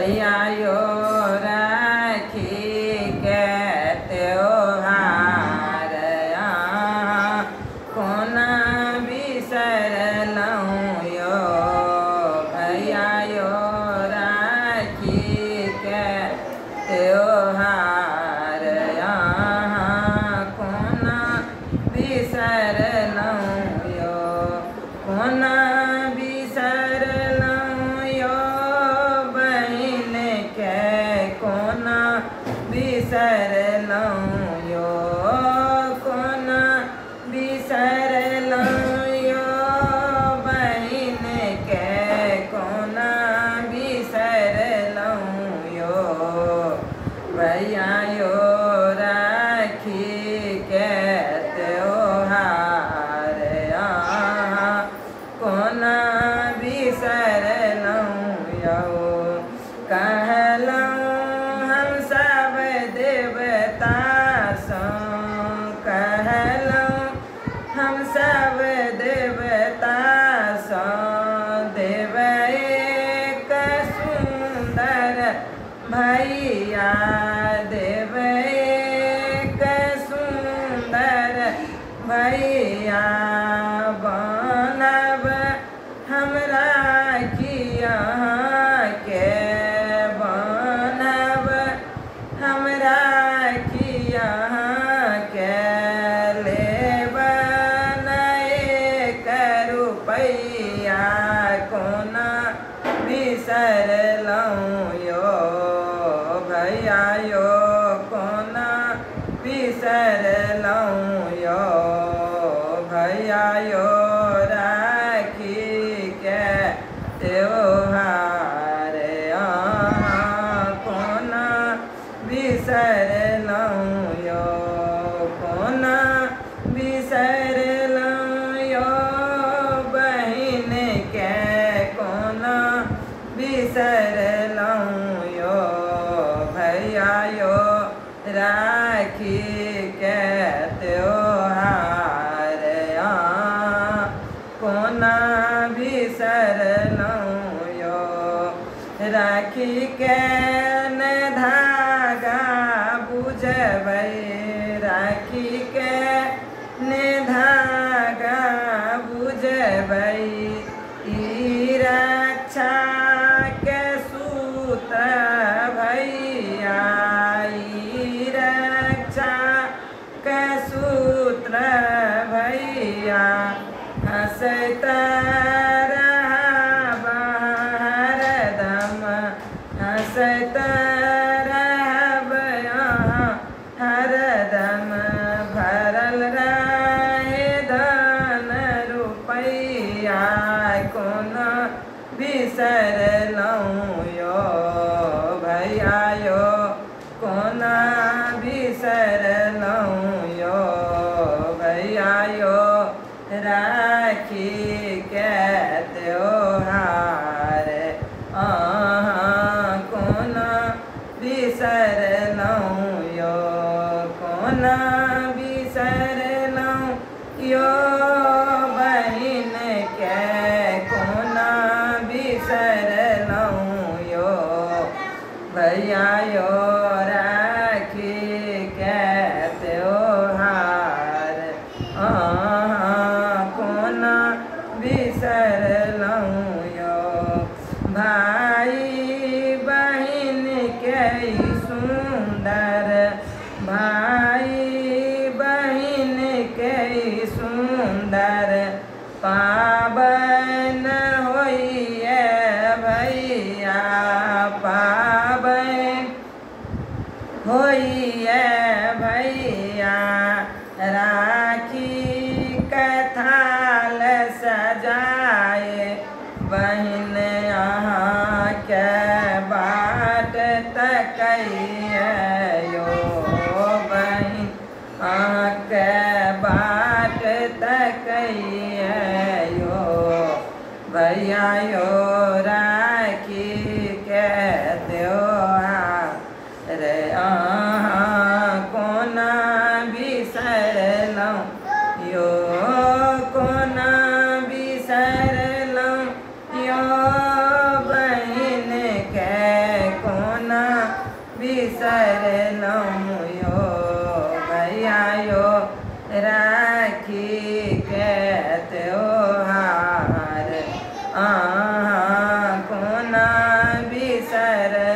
भैया यो राखी के त्योहार कोना बिसरलहुँ यो भैया यो राखी के त्योहार कोना बिसरलहुँ यो कोना बिसरलहुँ यो बहिन के कोना बिसरलहुँ यो कोना बिसरलहुँ यो बहिन के कोना बिसरलहुँ यो भैया यो राखी के त्योहार कोना बिसरलहुँ यो कहलहुँ हम सब देवता सँ कहलहुँ हम सब देवता सँ देबै एक सुन्दर भैया देबै एक सुन्दर भैया बनब हमरा किया के बनब हमरा किया के लेब एक रुपैया कोना बिसरलहुँ यो भैया यो कोना बिसरलहुँ यो भैया यो राखी के त्योहार कोना बिसरलहुँ यो कोना बिसरलहुँ यो बहिन के कोना बिसरलहुँ यो भैया यो राखी के त्योहार कोना बिसरलहुँ यो राखी के न धागा बुझबै राखी के न धागा बुझबै ई रक्षा के सूत्र भैया ई रक्षा के सूत्र भैया हँसैत रहब हरदम हँसैत रहब हरदम भरल रहे धन रुपैया कोना बिसरलहुँ यो भैया यो कोना बिसरलहुँ यो भैया यो राखी के त्योहार कोना बिसरलहुँ यो कोना बिसरलहुँ यो बहिन के कोना बिसरलहुँ यो भैया यो राखी के त्योहार कोना बिसरलहुँ यो भाई बहिन के सुन्दर भाई बहिन के सुन्दर पाबन होइए भैया पाबन होइए भैया राखी कथाल सजाए बहिन अहाँ के बाट तकैए यो बहिन अहाँ के बाट तकैए यो भैया यो राखी के त्योहार कोना बिसरलहुँ यो कोना बिसरलहुँ यो बहिन के बिसरलहुँ यो भैया यो राखी के त्योहार। अहाँ कोना बिसरलहुँ